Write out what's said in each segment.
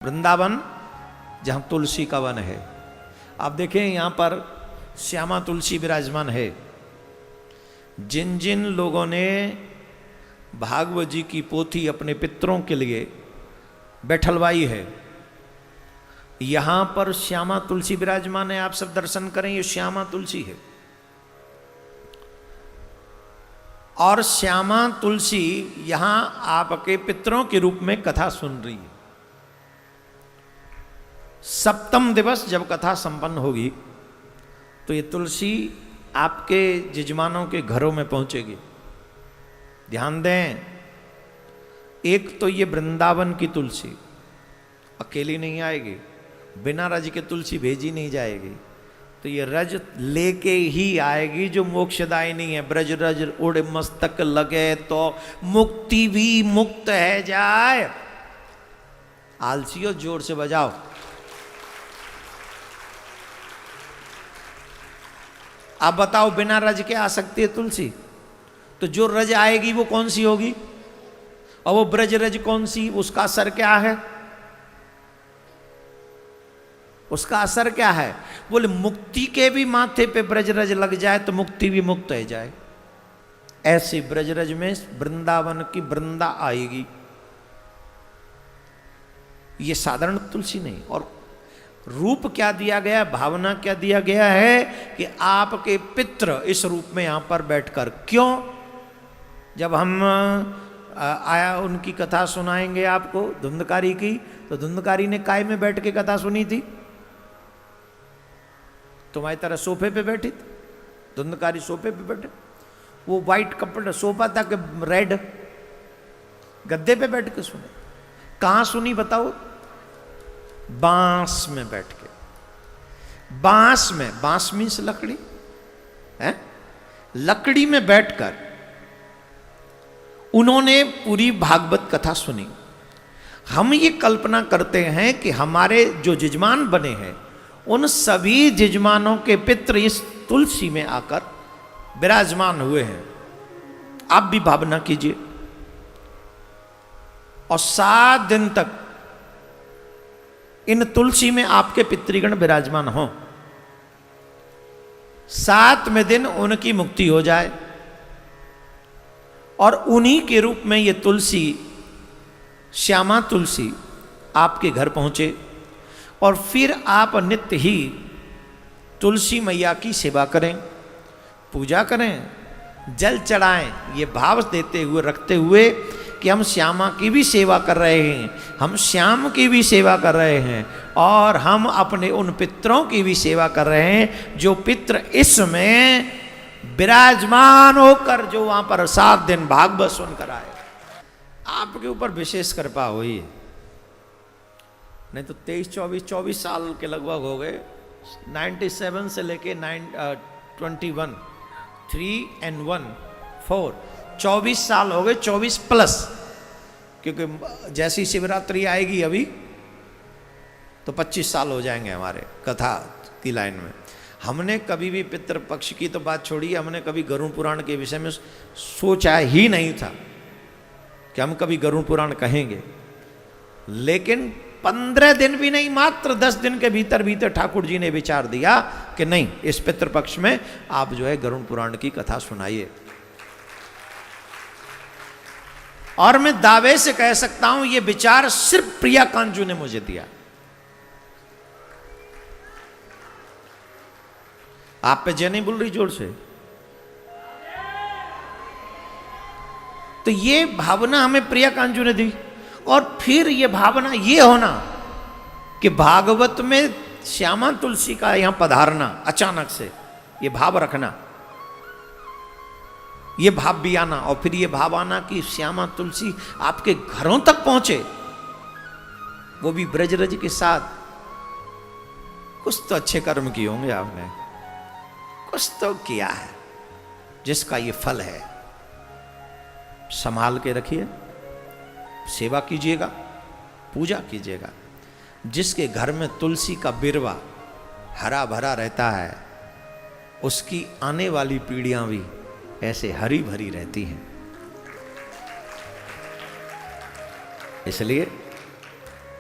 वृंदावन जहाँ तुलसी का वन है। आप देखें यहाँ पर श्यामा तुलसी विराजमान है। जिन जिन लोगों ने भागवत जी की पोथी अपने पितरों के लिए बैठलवाई है, यहाँ पर श्यामा तुलसी विराजमान है। आप सब दर्शन करें, ये श्यामा तुलसी है। और श्यामा तुलसी यहाँ आपके पितरों के रूप में कथा सुन रही है। सप्तम दिवस जब कथा संपन्न होगी तो ये तुलसी आपके जजमानों के घरों में पहुंचेगी। ध्यान दें, एक तो ये वृंदावन की तुलसी अकेली नहीं आएगी, बिना रज के तुलसी भेजी नहीं जाएगी। तो ये रज लेके ही आएगी जो मोक्षदायिनी है। ब्रज रज उड़ मस्तक लगे तो मुक्ति भी मुक्त है जाए। आलसियों जोर से बजाओ। आप बताओ, बिना रज के आ सकती है तुलसी? तो जो रज आएगी वो कौन सी होगी? और वो ब्रज रज कौन सी? उसका असर क्या है? उसका असर क्या है? बोले मुक्ति के भी माथे पे ब्रज रज लग जाए तो मुक्ति भी मुक्त हो जाए। ऐसी ब्रज रज में वृंदावन की वृंदा आएगी। ये साधारण तुलसी नहीं। और रूप क्या दिया गया, भावना क्या दिया गया है कि आपके पितृ इस रूप में यहां पर बैठकर। क्यों? जब हम आया उनकी कथा सुनाएंगे आपको धुंधकारी की, तो धुंधकारी ने काय में बैठ के कथा सुनी थी? तुम्हारी तरह सोफे पे बैठी थी। धुंधकारी सोफे पे बैठे, वो वाइट कपड़ा सोफा था कि रेड, गद्दे पे बैठ के सुने। कहां सुनी बताओ? बांस में बैठ के। बांस में, बांस मीन्स लकड़ी है, लकड़ी में बैठकर उन्होंने पूरी भागवत कथा सुनी। हम ये कल्पना करते हैं कि हमारे जो जजमान बने हैं उन सभी जजमानों के पितृ इस तुलसी में आकर विराजमान हुए हैं। आप भी भावना कीजिए। और 7 दिन तक इन तुलसी में आपके पितृगण विराजमान हों। 7वें दिन उनकी मुक्ति हो जाए और उन्हीं के रूप में ये तुलसी, श्यामा तुलसी आपके घर पहुंचे। और फिर आप नित्य ही तुलसी मैया की सेवा करें, पूजा करें, जल चढ़ाएं, ये भाव देते हुए, रखते हुए कि हम श्यामा की भी सेवा कर रहे हैं, हम श्याम की भी सेवा कर रहे हैं, और हम अपने उन पितरों की भी सेवा कर रहे हैं जो पितृ इसमें विराजमान होकर जो वहां पर 7 दिन भागवत सुनकर आए। आपके ऊपर विशेष कृपा हुई है। नहीं तो 23-24 साल के लगभग हो गए। 97 से लेके 21, 3 and 1, 4, 24 साल हो गए, 24 प्लस। क्योंकि जैसी शिवरात्रि आएगी अभी तो 25 साल हो जाएंगे हमारे कथा की लाइन में। हमने कभी भी पितृपक्ष की तो बात छोड़ी, हमने कभी गरुड़ पुराण के विषय में सोचा ही नहीं था कि हम कभी गरुड़ पुराण कहेंगे। लेकिन 15 दिन भी नहीं, मात्र 10 दिन के भीतर भीतर ठाकुर जी ने विचार दिया कि नहीं, इस पितृपक्ष में आप जो है गरुड़ पुराण की कथा सुनाइए। और मैं दावे से कह सकता हूं यह विचार सिर्फ प्रिया कांजू ने मुझे दिया। आप पे जय नहीं बोल रही जोर से? तो ये भावना हमें प्रिया कांजू ने दी। और फिर ये भावना ये होना कि भागवत में श्यामा तुलसी का यहां पधारना, अचानक से ये भाव रखना, ये भाव भी आना, और फिर ये भाव आना कि श्यामा तुलसी आपके घरों तक पहुंचे, वो भी ब्रज रज के साथ। कुछ तो अच्छे कर्म किए होंगे आपने, कुछ तो किया है जिसका ये फल है। संभाल के रखिए, सेवा कीजिएगा, पूजा कीजिएगा। जिसके घर में तुलसी का बिरवा हरा भरा रहता है उसकी आने वाली पीढ़ियां भी ऐसे हरी भरी रहती हैं। इसलिए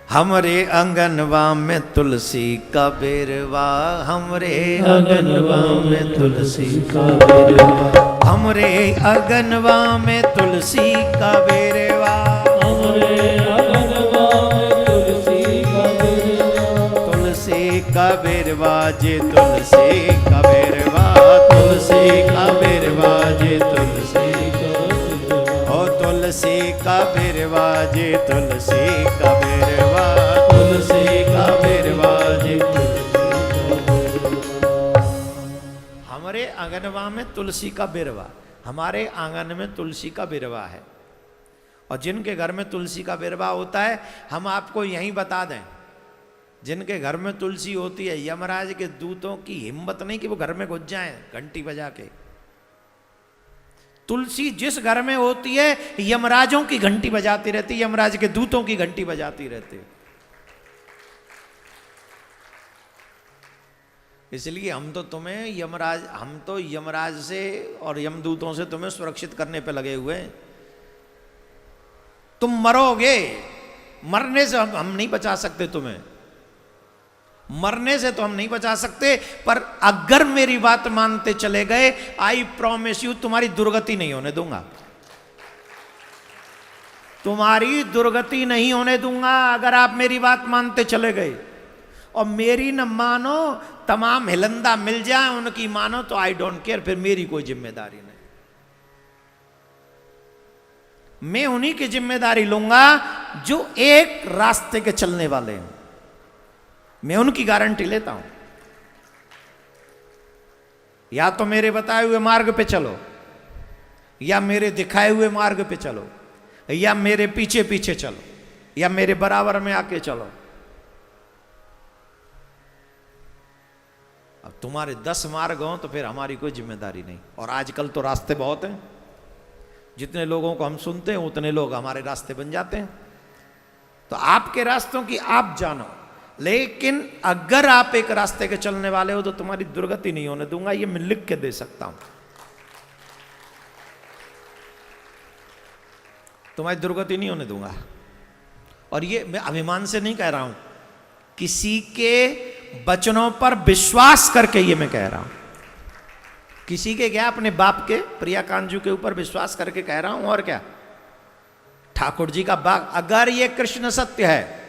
हमरे आंगनवा में तुलसी का बेरवा, हमरे आंगनवा में तुलसी का बेरवा, हमरे आंगनवा में तुलसी का बेरवा, हमरे आंगनवा में तुलसी का बेरवा, तुलसी का बेरवा जे तुलसी का बेरवा, तुलसी का बेरवा जे तुलसी तुलसी का बेरवा जे तुलसी का बेरवा, तुलसी का बेरवा जे हमारे आंगनवा में तुलसी का बेरवा, हमारे आंगन में तुलसी का बेरवा है। और जिनके घर में तुलसी का बेरवा होता है, हम आपको यहीं बता दें, जिनके घर में तुलसी होती है, यमराज के दूतों की हिम्मत नहीं कि वो घर में घुस जाएं घंटी बजा के। तुलसी जिस घर में होती है, यमराजों की घंटी बजाती रहती है, यमराज के दूतों की घंटी बजाती रहती है। इसलिए हम तो यमराज से और यमदूतों से तुम्हें सुरक्षित करने पे लगे हुए हैं। तुम मरोगे, मरने से हम नहीं बचा सकते तुम्हें, मरने से तो हम नहीं बचा सकते, पर अगर मेरी बात मानते चले गए, आई प्रॉमिस यू, तुम्हारी दुर्गति नहीं होने दूंगा, तुम्हारी दुर्गति नहीं होने दूंगा अगर आप मेरी बात मानते चले गए। और मेरी न मानो, तमाम हिलंदा मिल जाए उनकी मानो तो आई डोंट केयर, फिर मेरी कोई जिम्मेदारी नहीं। मैं उन्हीं की जिम्मेदारी लूंगा जो एक रास्ते के चलने वाले हैं, मैं उनकी गारंटी लेता हूं। या तो मेरे बताए हुए मार्ग पे चलो, या मेरे दिखाए हुए मार्ग पे चलो, या मेरे पीछे पीछे चलो, या मेरे बराबर में आके चलो। अब तुम्हारे 10 मार्ग हो तो फिर हमारी कोई जिम्मेदारी नहीं। और आजकल तो रास्ते बहुत हैं, जितने लोगों को हम सुनते हैं उतने लोग हमारे रास्ते बन जाते हैं। तो आपके रास्तों की आप जानो, लेकिन अगर आप एक रास्ते के चलने वाले हो तो तुम्हारी दुर्गति नहीं होने दूंगा, ये मैं लिख के दे सकता हूं। तुम्हारी दुर्गति नहीं होने दूंगा। और ये मैं अभिमान से नहीं कह रहा हूं, किसी के वचनों पर विश्वास करके ये मैं कह रहा हूं। किसी के क्या, अपने बाप के प्रिया कांजू के ऊपर विश्वास करके कह रहा हूं। और क्या, ठाकुर जी का बाग, अगर ये कृष्ण सत्य है,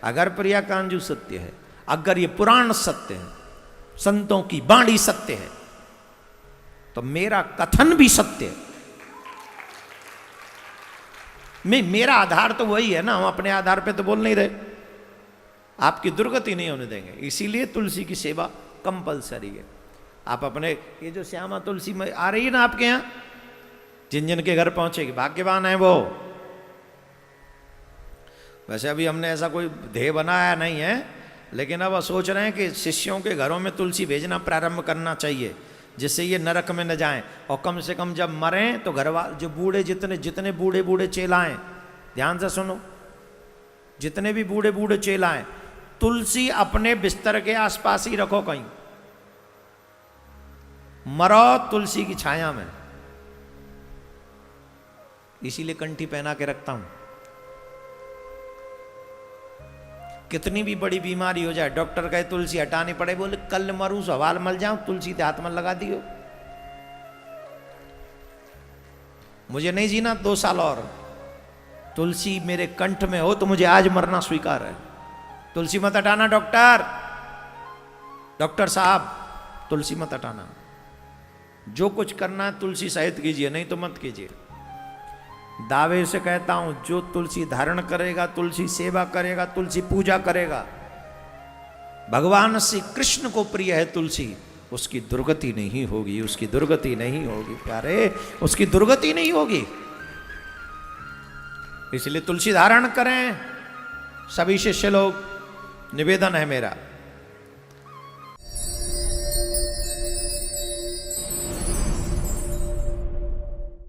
अगर प्रिया कांजू सत्य है, अगर ये पुराण सत्य है, संतों की बाणी सत्य है, तो मेरा कथन भी सत्य है। मेरा आधार तो वही है ना, हम अपने आधार पे तो बोल नहीं रहे। आपकी दुर्गति नहीं होने देंगे, इसीलिए तुलसी की सेवा कंपलसरी है। आप अपने, ये जो श्यामा तुलसी में आ रही है ना आपके यहाँ, जिन जिन के घर पहुंचेगी, भाग्यवान है वो। वैसे अभी हमने ऐसा कोई ध्येय बनाया नहीं है, लेकिन अब सोच रहे हैं कि शिष्यों के घरों में तुलसी भेजना प्रारंभ करना चाहिए, जिससे ये नरक में न जाएं। और कम से कम जब मरें तो घरवाले, जो बूढ़े, जितने बूढ़े बूढ़े चेलाएं, ध्यान से सुनो, जितने भी बूढ़े बूढ़े चेलाएं, तुलसी अपने बिस्तर के आसपास ही रखो, कहीं मरो तुलसी की छाया में। इसीलिए कंठी पहना के रखता हूं। कितनी भी बड़ी बीमारी हो जाए, डॉक्टर कहे तुलसी हटानी पड़े, बोले कल मरूं सवाल मल जाऊं, तुलसी ते हाथ में लगा दियो। मुझे नहीं जीना 2 साल और, तुलसी मेरे कंठ में हो तो मुझे आज मरना स्वीकार है। तुलसी मत हटाना डॉक्टर, डॉक्टर साहब तुलसी मत हटाना। जो कुछ करना है तुलसी सहित कीजिए, नहीं तो मत कीजिए। दावे से कहता हूं, जो तुलसी धारण करेगा, तुलसी सेवा करेगा, तुलसी पूजा करेगा, भगवान श्री कृष्ण को प्रिय है तुलसी, उसकी दुर्गति नहीं होगी, उसकी दुर्गति नहीं होगी प्यारे, उसकी दुर्गति नहीं होगी। इसलिए तुलसी धारण करें सभी शिष्य लोग, निवेदन है मेरा।